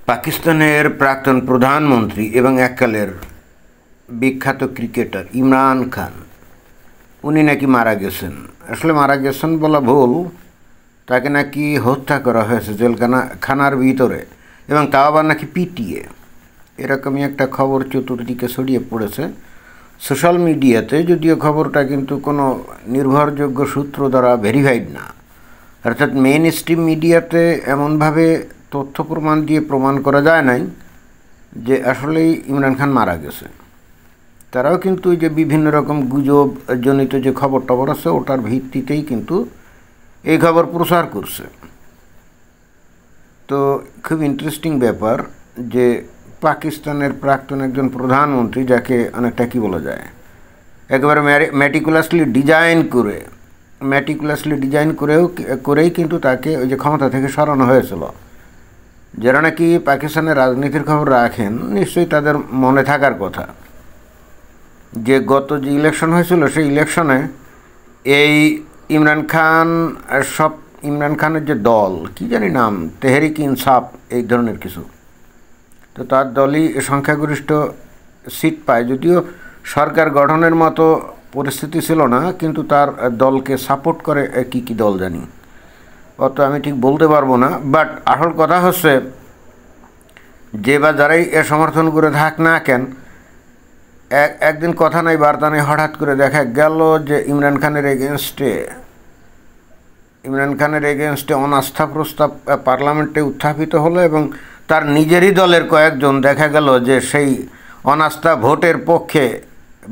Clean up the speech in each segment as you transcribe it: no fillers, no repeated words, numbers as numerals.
পাকিস্তানের প্রাক্তন প্রধানমন্ত্রী এবং এককালের বিখ্যাত ক্রিকেটার ইমরান খান উনি নাকি মারা গেছেন। আসলে মারা গেছেন বলা ভুল, তাকে নাকি হত্যা করা হয়েছে জেলখানার ভিতরে, এবং তাও আবার নাকি পিটিয়ে। এরকমই একটা খবর চতুর্দিকে ছড়িয়ে পড়েছে সোশ্যাল মিডিয়াতে, যদিও খবরটা কিন্তু কোনো নির্ভরযোগ্য সূত্র দ্বারা ভেরিফাইড না। অর্থাৎ মেইন স্ট্রিম মিডিয়াতে এমনভাবে তথ্য প্রমাণ দিয়ে প্রমাণ করা যায় নাই যে আসলেই ইমরান খান মারা গেছে। তারাও কিন্তু যে বিভিন্ন রকম গুজব জনিত যে খবর টবর আছে ওটার ভিত্তিতেই কিন্তু এই খবর প্রচার করছে। তো খুব ইন্টারেস্টিং ব্যাপার যে পাকিস্তানের প্রাক্তন একজন প্রধানমন্ত্রী, যাকে অনেকটা কী বলা যায়, একেবারে ম্যাটিকুলাসলি ডিজাইন করেই কিন্তু তাকে ওই যে ক্ষমতা থেকে সরানো হয়েছিল। যারা নাকি পাকিস্তানের রাজনীতির খবর রাখেন নিশ্চয়ই তাদের মনে থাকার কথা যে গত যে ইলেকশন হয়েছিল সেই ইলেকশনে এই ইমরান খানের যে দল, কি জানি নাম, তেহরিক ইনসাফ এই ধরনের কিছু, তো তার দলই সংখ্যাগরিষ্ঠ সিট পায়। যদিও সরকার গঠনের মতো পরিস্থিতি ছিল না, কিন্তু তার দলকে সাপোর্ট করে কি দল জানি, অত আমি ঠিক বলতে পারবো না। বাট আসল কথা হচ্ছে যে বা যারাই এ সমর্থন করে থাক না কেন, একদিন কথা নাই বার্তা নেই হঠাৎ করে দেখা গেল যে ইমরান খানের এগেনস্টে অনাস্থা প্রস্তাব পার্লামেন্টে উত্থাপিত হলো, এবং তার নিজেরই দলের কয়েকজন দেখা গেল যে সেই অনাস্থা ভোটের পক্ষে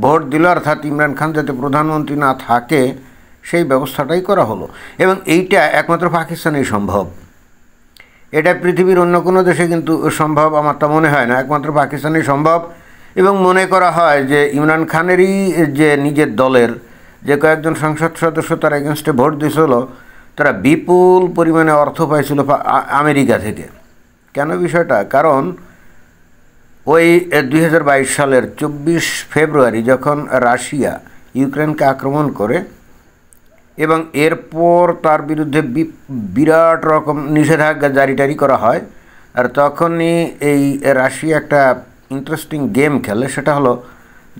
ভোট দিল, অর্থাৎ ইমরান খান যাতে প্রধানমন্ত্রী না থাকে সেই ব্যবস্থাটাই করা হলো। এবং এইটা একমাত্র পাকিস্তানেই সম্ভব, এটা পৃথিবীর অন্য কোনো দেশে কিন্তু সম্ভব আমার তা মনে হয় না, একমাত্র পাকিস্তানেই সম্ভব। এবং মনে করা হয় যে ইমরান খানেরই যে নিজের দলের যে কয়েকজন সংসদ সদস্য তার এগেনস্টে ভোট দিয়েছিল, তারা বিপুল পরিমাণে অর্থ পাইছিল আমেরিকা থেকে। কেন বিষয়টা? কারণ ওই 2022 সালের 24 ফেব্রুয়ারি যখন রাশিয়া ইউক্রেনকে আক্রমণ করে এবং এরপর তার বিরুদ্ধে বিরাট রকম নিষেধাজ্ঞা জারি করা হয়, আর তখনই এই রাশিয়া একটা ইন্টারেস্টিং গেম খেলে, সেটা হলো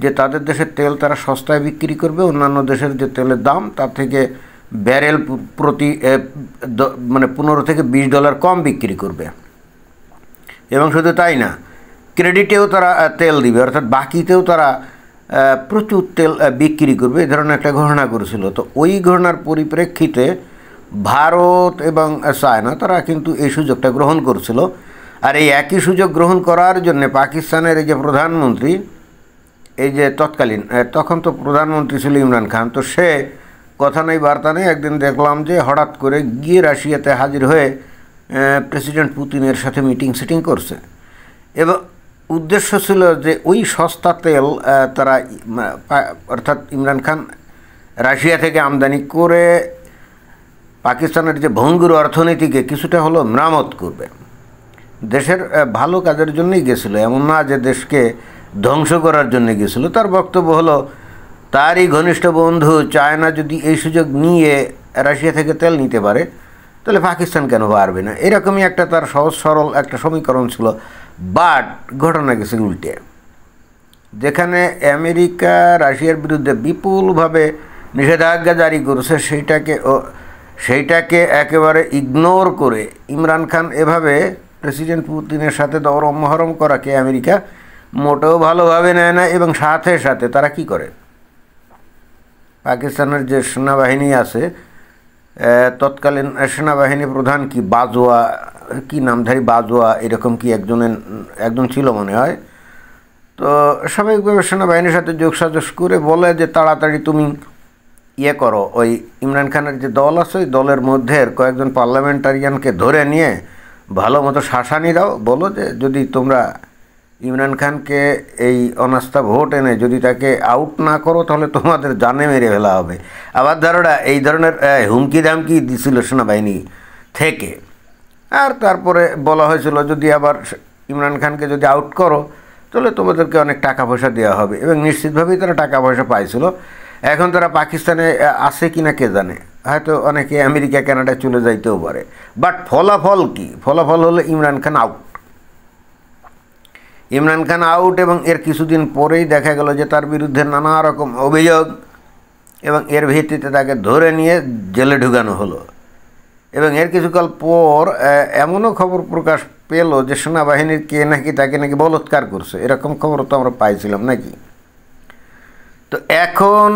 যে তাদের দেশের তেল তারা সস্তায় বিক্রি করবে, অন্যান্য দেশের যে তেলের দাম তার থেকে ব্যারেল প্রতি মানে $15 থেকে $20 কম বিক্রি করবে। এবং শুধু তাই না, ক্রেডিটেও তারা তেল দিবে, অর্থাৎ বাকিতেও তারা প্রচুর তেল বিক্রি করবে, এই ধরনের একটা ঘোষণা করেছিল। তো ওই ঘোষণার পরিপ্রেক্ষিতে ভারত এবং চায়না তারা কিন্তু এই সুযোগটা গ্রহণ করছিল। আর এই একই সুযোগ গ্রহণ করার জন্য পাকিস্তানের এই যে প্রধানমন্ত্রী, এই যে তখন তো প্রধানমন্ত্রী ছিল ইমরান খান, তো সে কথা নেই বার্তা নেই একদিন দেখলাম যে হঠাৎ করে গিয়ে রাশিয়াতে হাজির হয়ে প্রেসিডেন্ট পুতিনের সাথে মিটিং করছে। এবং উদ্দেশ্য ছিল যে ওই সস্তা তেল তারা অর্থাৎ ইমরান খান রাশিয়া থেকে আমদানি করে পাকিস্তানের যে ভঙ্গুর অর্থনীতিকে কিছুটা হলো মেরামত করবে। দেশের ভালো কাজের জন্যই গেছিলো, এমন না যে দেশকে ধ্বংস করার জন্য গেছিলো। তার বক্তব্য হলো তারই ঘনিষ্ঠ বন্ধু চায়না যদি এই সুযোগ নিয়ে রাশিয়া থেকে তেল নিতে পারে তাহলে পাকিস্তান কেন পারবে না, এরকমই একটা তার সহজ সরল একটা সমীকরণ ছিল। বাট ঘটনা গেছে উল্টে, যেখানে আমেরিকা রাশিয়ার বিরুদ্ধে বিপুলভাবে নিষেধাজ্ঞা জারি করেছে সেইটাকে একেবারে ইগনোর করে ইমরান খান এভাবে প্রেসিডেন্ট পুতিনের সাথে দরম মহরম করাকে আমেরিকা মোটেও ভালোভাবে নেয় না। এবং সাথে সাথে তারা কি করে, পাকিস্তানের যে সেনাবাহিনী আছে, তৎকালীন সেনাবাহিনী প্রধান কি নামধারী বাজওয়া এরকম কি একজন ছিল মনে হয়, তো স্বাভাবিকভাবে সেনাবাহিনীর সাথে যোগসাজশ করে বলে যে তাড়াতাড়ি তুমি করো, ওই ইমরান খানের যে দল আছে ওই দলের মধ্যে কয়েকজন পার্লামেন্টারিয়ানকে ধরে নিয়ে ভালো মতো শাসানি দাও, বলো যে যদি তোমরা ইমরান খানকে এই অনাস্থা ভোট এনে যদি তাকে আউট না করো তাহলে তোমাদের জানে মেরে ফেলা হবে। আবার এই ধরনের হুমকি ধামকি দিছিল সেনাবাহিনী থেকে। আর তারপরে বলা হয়েছিল যদি আবার ইমরান খানকে যদি আউট করো তাহলে তোমাদেরকে অনেক টাকা পয়সা দেওয়া হবে, এবং নিশ্চিতভাবেই তারা টাকা পয়সা পাইছিল। এখন তারা পাকিস্তানে আছে কিনা কে জানে, হয়তো অনেকে আমেরিকা কানাডায় চলে যাইতেও পারে। বাট ফলাফল কি? ফলাফল হলো ইমরান খান আউট। ইমরান খান আউট, এবং এর কিছুদিন পরেই দেখা গেল যে তার বিরুদ্ধে নানা রকম অভিযোগ, এবং এর ভিত্তিতে তাকে ধরে নিয়ে জেলে ঢুকানো হলো। এবং এর কিছুকাল পর এমনও খবর প্রকাশ পেল যে সেনাবাহিনীর কে নাকি তাকে নাকি বলৎকার করছে, এরকম খবর তো আমরা পাইছিলাম নাকি। তো এখন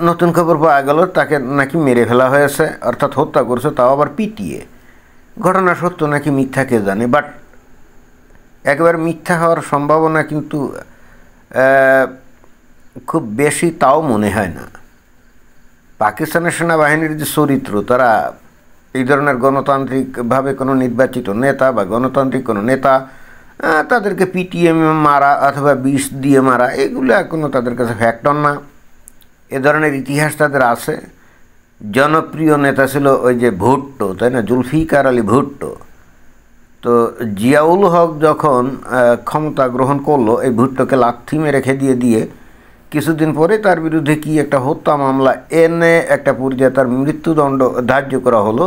নতুন খবর পাওয়া গেল তাকে নাকি মেরে ফেলা হয়েছে, অর্থাৎ হত্যা করছে, তাও আবার পিটিয়ে। ঘটনা সত্য নাকি মিথ্যা কে জানে, বাট একেবারে মিথ্যা হওয়ার সম্ভাবনা কিন্তু খুব বেশি তাও মনে হয় না। পাকিস্তানের সেনাবাহিনীর যে চরিত্র, তারা এই ধরনের গণতান্ত্রিকভাবে কোনো নির্বাচিত নেতা বা গণতান্ত্রিক কোনো নেতা তাদেরকে পিটিয়ে মারা অথবা বিষ দিয়ে মারা, এগুলো এখনও তাদের কাছে ফ্যাক্টর না। এ ধরনের ইতিহাস তাদের আছে। জনপ্রিয় নেতা ছিল ওই যে ভুট্টো, তাই না, জুলফিকার আলী ভুট্টো। তো জিয়াউল হক যখন ক্ষমতা গ্রহণ করলো, এই ভুট্টোকে লাথি মেরে খেদিয়ে দিয়ে কিছুদিন পরে তার বিরুদ্ধে কি একটা হত্যা মামলা এনে একটা পর্যায়ে তার মৃত্যুদণ্ড ধার্য করা হলো,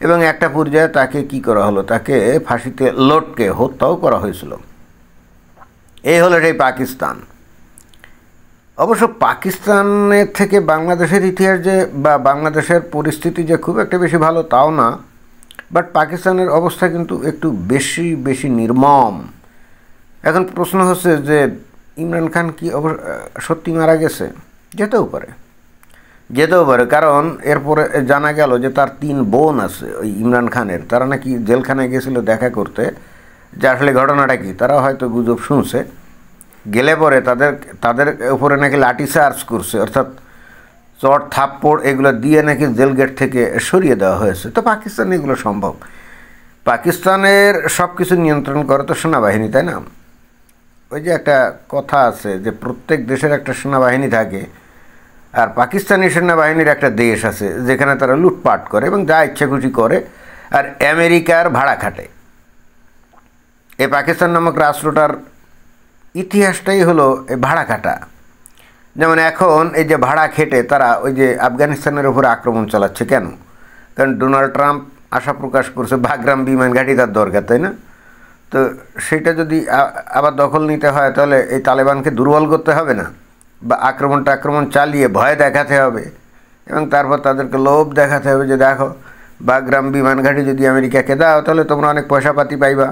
এবং একটা পর্যায়ে তাকে কি করা হলো, তাকে ফাঁসিতে লটকে হত্যাও করা হয়েছিল। এই হলো সেই পাকিস্তান। অবশ্য পাকিস্তানের থেকে বাংলাদেশের ইতিহাস যে বা বাংলাদেশের পরিস্থিতি যে খুব একটা বেশি ভালো তাও না, বাট পাকিস্তানের অবস্থা কিন্তু একটু বেশি নির্মম। এখন প্রশ্ন হচ্ছে যে ইমরান খান কি সত্যি মারা গেছে? যেতেও পারে, কারণ এরপরে জানা গেল যে তার 3 বোন আছে ওই ইমরান খানের, তারা নাকি জেলখানায় গেছিল দেখা করতে। যে আসলে ঘটনাটা কি, তারা হয়তো গুজব শুনছে, গেলে পরে তাদের উপরে নাকি লাঠি চার্জ করছে, অর্থাৎ চট থাপ্পড় এগুলো দিয়ে নাকি জেল গেট থেকে সরিয়ে দেওয়া হয়েছে। তো পাকিস্তানে এগুলো সম্ভব? পাকিস্তানের সব কিছু নিয়ন্ত্রণ করে তো সেনাবাহিনী, তাই না? ওই যে একটা কথা আছে যে প্রত্যেক দেশের একটা সেনাবাহিনী থাকে, আর পাকিস্তানি সেনাবাহিনীর একটা দেশ আছে যেখানে তারা লুটপাট করে এবং যা ইচ্ছা খুশি করে, আর আমেরিকার ভাড়া খাটে। এই পাকিস্তান নামক রাষ্ট্রটার ইতিহাসটাই হলো এই ভাড়া খাটা। যেমন এখন এই যে ভাড়া খেটে তারা ওই যে আফগানিস্তানের উপরে আক্রমণ চালাচ্ছে, কেন? কারণ ডোনাল্ড ট্রাম্প আশা প্রকাশ করছে বাগরাম বিমান ঘাঁটি তার দরকার, তাই না? তো সেটা যদি আবার দখল নিতে হয়, তাহলে এই তালেবানকে দুর্বল করতে হবে না, বা আক্রমণ চালিয়ে ভয় দেখাতে হবে, এবং তারপর তাদেরকে লোভ দেখাতে হবে যে দেখো বাগরাম বিমান ঘাঁটি যদি আমেরিকাকে দাও তাহলে তোমরা অনেক পয়সাপাতি পাইবা।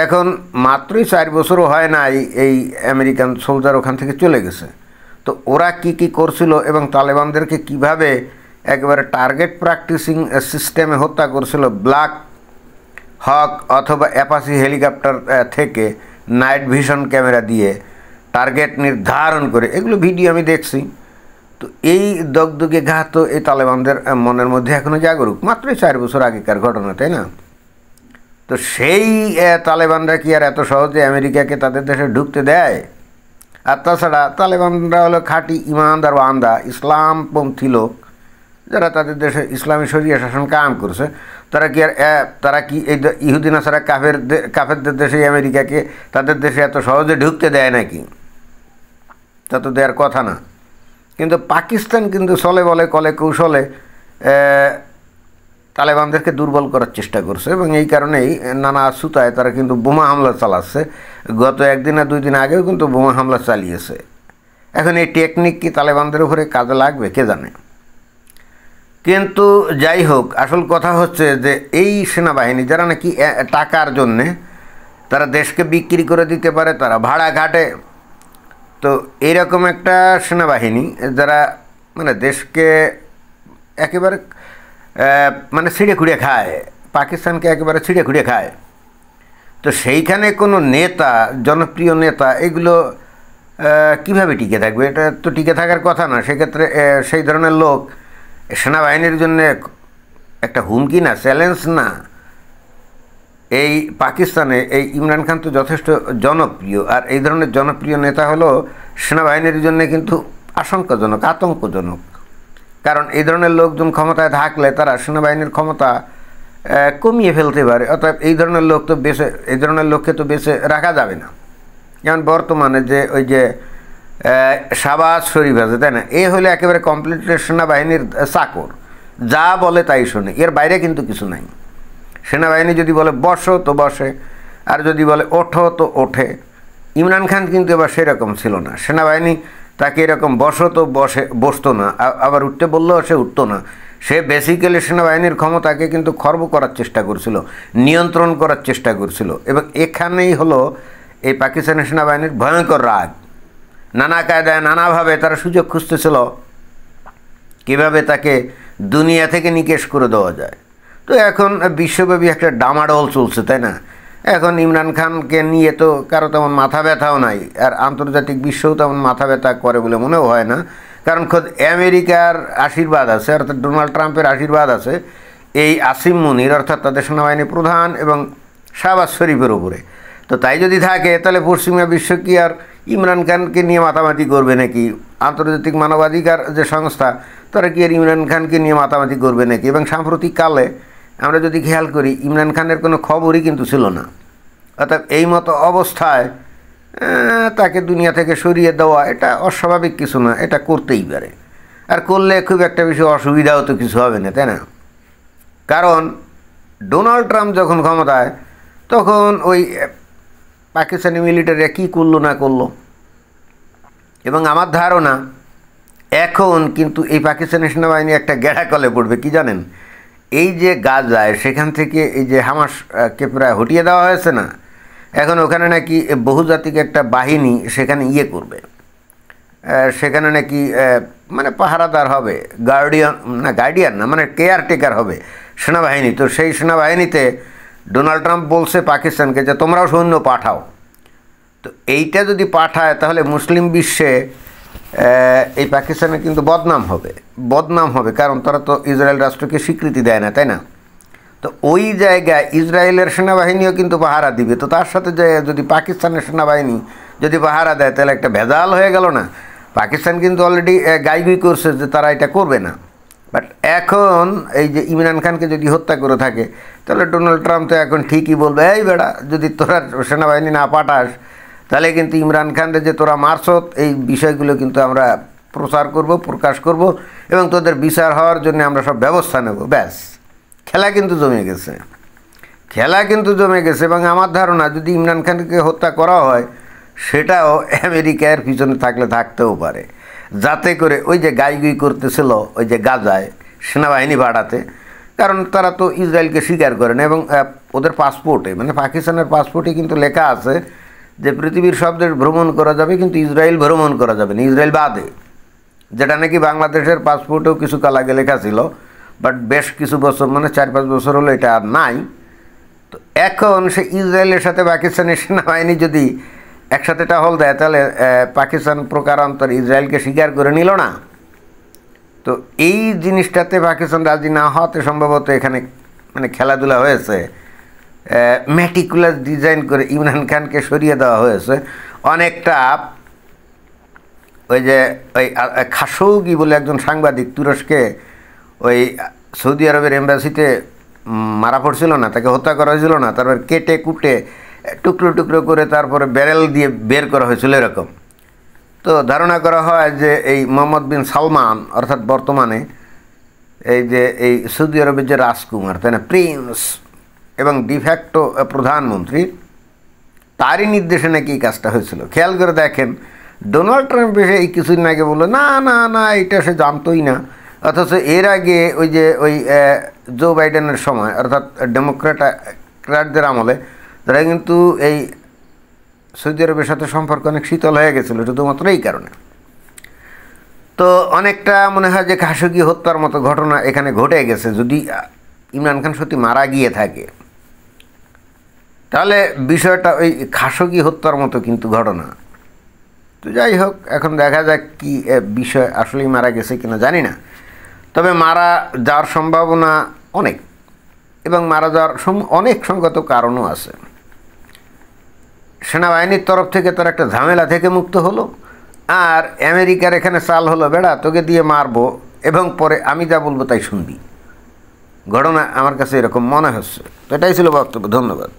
এখন মাত্রই 4 বছরও হয় না এই আমেরিকান সোলজার ওখান থেকে চলে গেছে। তো ওরা কি করছিল এবং তালেবানদেরকে কিভাবে একেবারে টার্গেট প্র্যাকটিসিং সিস্টেমে হত্যা করছিল, ব্ল্যাক হক অথবা অ্যাপাচি হেলিকপ্টার থেকে নাইট ভিশন ক্যামেরা দিয়ে টার্গেট নির্ধারণ করে, এগুলো ভিডিও আমি দেখছি। তো এই দগদগে ঘা তো এই তালেবানদের মনের মধ্যে এখনও জাগরুক, মাত্রই 4 বছর আগেকার ঘটনা, তাই না? তো সেই তালেবানরা কি আর এত সহজে আমেরিকাকে তাদের দেশে ঢুকতে দেয়? আর তাছাড়া তালেবানরা হলো খাঁটি ইমানদার ওয়ান্দা ইসলামপন্থী লোক, যারা তাদের দেশে ইসলামী শরিয়া শাসন কায়েম করছে। তারা কি এই ইহুদি নাসারা কাফেরদের দেশে আমেরিকাকে তাদের দেশে এত সহজে ঢুকতে দেয় নাকি? তা তো দেওয়ার কথা না। কিন্তু পাকিস্তান কিন্তু চলে বলে কলে কৌশলে তালেবানদেরকে দুর্বল করার চেষ্টা করছে, এবং এই কারণেই নানা সুতায় তারা কিন্তু বোমা হামলা চালাচ্ছে। গত 1 দিন আর 2 দিন আগেও কিন্তু বোমা হামলা চালিয়েছে। এখন এই টেকনিক কি তালেবানদের উপরে কাজে লাগবে কে জানে। কিন্তু যাই হোক, আসল কথা হচ্ছে যে এই সেনাবাহিনী যারা নাকি টাকার জন্যে তারা দেশকে বিক্রি করে দিতে পারে, তারা ভাড়া ঘাটে। তো এইরকম একটা সেনাবাহিনী যারা মানে দেশকে একেবারে মানে ছিঁড়ে খুঁড়ে খায়, পাকিস্তানকে একেবারে ছিঁড়ে খুঁড়ে খায়। তো সেইখানে কোনো নেতা, জনপ্রিয় নেতা, এগুলো কিভাবে টিকে থাকবে? এটা তো টিকে থাকার কথা না। সেক্ষেত্রে সেই ধরনের লোক সেনাবাহিনীর জন্য একটা হুমকি না, চ্যালেঞ্জ না। এই পাকিস্তানে এই ইমরান খান তো যথেষ্ট জনপ্রিয়, আর এই ধরনের জনপ্রিয় নেতা হলো সেনাবাহিনীর জন্য কিন্তু আশঙ্কাজনক, আতঙ্কজনক। কারণ এই ধরনের লোকজন ক্ষমতায় থাকলে তারা সেনাবাহিনীর ক্ষমতা কমিয়ে ফেলতে পারে। অর্থাৎ এই ধরনের লোককে তো বেঁচে রাখা যাবে না। যেমন বর্তমানে যে ওই যে শাহবাজ শরীফ আছে, তাই না? এ হলে একেবারে কমপ্লিট সেনাবাহিনীর চাকর, যা বলে তাই শোনে, এর বাইরে কিন্তু কিছু নাই। সেনাবাহিনী যদি বলে বসো তো বসে, আর যদি বলে ওঠো তো ওঠে। ইমরান খান কিন্তু এবার সেরকম ছিল না। সেনাবাহিনী তাকে এরকম বসো তো বসতো না, আবার উঠতে বললেও সে উঠতো না। সে বেসিক্যালি সেনাবাহিনীর ক্ষমতাকে কিন্তু খর্ব করার চেষ্টা করছিল, নিয়ন্ত্রণ করার চেষ্টা করছিল। এবং এখানেই হলো এই পাকিস্তানি সেনাবাহিনীর ভয়ঙ্কর রাগ। নানা কায়দায় নানাভাবে তারা সুযোগ খুঁজতেছিল কীভাবে তাকে দুনিয়া থেকে নিকেশ করে দেওয়া যায়। তো এখন বিশ্বব্যাপী একটা ডামাডোল চলছে, তাই না? এখন ইমরান খানকে নিয়ে তো কারো তেমন মাথা ব্যথাও নাই, আর আন্তর্জাতিক বিশ্বও তেমন মাথা ব্যথা করে বলে মনেও হয় না। কারণ খোদ আমেরিকার আশীর্বাদ আছে, অর্থাৎ ডোনাল্ড ট্রাম্পের আশীর্বাদ আছে এই আসিম মুনির, অর্থাৎ তাদের সেনাবাহিনী প্রধান এবং শাহবাজ শরীফের উপরে। তো তাই যদি থাকে তাহলে পশ্চিমা বিশ্ব কি আর ইমরান খানকে নিয়ে মাতামাতি করবে নাকি? আন্তর্জাতিক মানবাধিকার যে সংস্থা, তারা কি আর ইমরান খানকে নিয়ে মাতামাতি করবে নাকি? এবং সাম্প্রতিককালে আমরা যদি খেয়াল করি, ইমরান খানের কোনো খবরই কিন্তু ছিল না। অর্থাৎ এই মতো অবস্থায় তাকে দুনিয়া থেকে সরিয়ে দেওয়া এটা অস্বাভাবিক কিছু না, এটা করতেই পারে। আর করলে খুব একটা বেশি অসুবিধাও তো কিছু হবে না, তাই না? কারণ ডোনাল্ড ট্রাম্প যখন ক্ষমতায়, তখন ওই পাকিস্তানি মিলিটারিরা কী করলো না করলো। এবং আমার ধারণা এখন কিন্তু এই পাকিস্তানি সেনাবাহিনী একটা গেড়াকলে পড়বে, কি জানেন? এই যে গাজায় সেখান থেকে এই যে হামাসকে প্রায় হটিয়ে দেওয়া হয়েছে না, এখন ওখানে নাকি বহুজাতিক একটা বাহিনী সেখানে করবে, সেখানে নাকি মানে পাহারাদার হবে, গার্ডিয়ান না, মানে কেয়ারটেকার হবে সেনাবাহিনী। তো সেই সেনাবাহিনীতে ডোনাল্ড ট্রাম্প বলছে পাকিস্তানকে যে তোমরাও সৈন্য পাঠাও। তো এইটা যদি পাঠায় তাহলে মুসলিম বিশ্বে এই পাকিস্তানের কিন্তু বদনাম হবে, কারণ তারা তো ইসরায়েল রাষ্ট্রকে স্বীকৃতি দেয় না, তাই না? তো ওই জায়গায় ইসরায়েলের সেনাবাহিনীও কিন্তু পাহারা দিবে। তো তার সাথে যে যদি পাকিস্তানের সেনাবাহিনী যদি পাহারা দেয় তাহলে একটা ভেজাল হয়ে গেল না? পাকিস্তান কিন্তু অলরেডি গাইগুই করছে যে তারা এটা করবে না। বাট এখন এই যে ইমরান খানকে যদি হত্যা করে থাকে, তাহলে ডোনাল্ড ট্রাম্প তো এখন ঠিকই বলবে, এই বেড়া যদি তোরা সেনাবাহিনী না পাঠাস তাহলে কিন্তু ইমরান খানকে যে তোরা মারছত, এই বিষয়গুলো কিন্তু আমরা প্রকাশ করব এবং তোদের বিচার হওয়ার জন্য আমরা সব ব্যবস্থা নেব। ব্যাস, খেলা কিন্তু জমে গেছে। এবং আমার ধারণা যদি ইমরান খানকে হত্যা করা হয়, সেটাও আমেরিকার পিছনে থাকতেও পারে, যাতে করে ওই যে গাইগুই করতেছিল ওই যে গাজায় সেনাবাহিনী বাড়াতে। কারণ তারা তো ইসরায়েলকে স্বীকার করে না, এবং ওদের পাসপোর্টে, মানে পাকিস্তানের পাসপোর্টে কিন্তু লেখা আছে যে পৃথিবীর সব দেশ ভ্রমণ করা যাবে, কিন্তু ইসরায়েল ভ্রমণ করা যাবে না, ইসরায়েল বাদে। যেটা নাকি বাংলাদেশের পাসপোর্টেও কিছু কাল আগে লেখা ছিল, বাট বেশ কিছু বছর, মানে 4-5 বছর হলো এটা আর নাই। তো এখন সে ইসরায়েলের সাথে পাকিস্তানের সেনাবাহিনী যদি একসাথে টহল দেয়, তাহলে পাকিস্তান প্রকারান্তর ইসরায়েলকে স্বীকার করে নিল না। তো এই জিনিসটাতে পাকিস্তান রাজি না হওয়াতে সম্ভবত এখানে মানে খেলাধুলা হয়েছে, ম্যাটিকুলাস ডিজাইন করে ইমরান খানকে সরিয়ে দেওয়া হয়েছে। অনেকটা ওই যে ওই খাশোগি বলে একজন সাংবাদিক তুরস্কে ওই সৌদি আরবের এম্বাসিতে মারা পড়ছিল না, তাকে হত্যা করা হয়েছিল না, তারপর কেটে কুটে টুকরো টুকরো করে তারপরে ব্যারেল দিয়ে বের করা হয়েছিল এরকম। তো ধারণা করা হয় যে এই মোহাম্মদ বিন সালমান, অর্থাৎ বর্তমানে এই যে এই সৌদি আরবের যে রাজকুমার, তাই না, প্রিন্স এবং ডিফ্যাক্টো প্রধানমন্ত্রী, তারই নির্দেশে নাকি এই কাজটা হয়েছিল। খেয়াল করে দেখেন, ডোনাল্ড ট্রাম্প এসে এই কিছুদিন আগে বললো না না না এটা সে জানতোই না, অথচ এর আগে ওই যে ওই জো বাইডেনের সময়, অর্থাৎ ডেমোক্র্যাটদের আমলে, তারা কিন্তু এই সৌদি আরবের সাথে সম্পর্ক অনেক শীতল হয়ে গেছিলো শুধুমাত্র এই কারণে। তো অনেকটা মনে হয় যে খাশোগি হত্যার মতো ঘটনা এখানে ঘটে গেছে। যদি ইমরান খান সত্যি মারা গিয়ে থাকে, তাহলে বিষয়টা ওই খাশোগি হত্যার মতো কিন্তু ঘটনা। তো যাই হোক, এখন দেখা যাক কি বিষয়, আসলেই মারা গেছে কিনা জানি না, তবে মারা যাওয়ার সম্ভাবনা অনেক, এবং মারা যাওয়ার অনেক সঙ্গত কারণও আছে। সেনাবাহিনীর তরফ থেকে তার একটা ঝামেলা থেকে মুক্ত হলো, আর আমেরিকার এখানে চাল হলো, বেড়া তোকে দিয়ে মারবো এবং পরে আমি যা বলবো তাই শুনবি। ঘটনা আমার কাছে এরকম মনে হচ্ছে। তো এটাই ছিল বক্তব্য। ধন্যবাদ।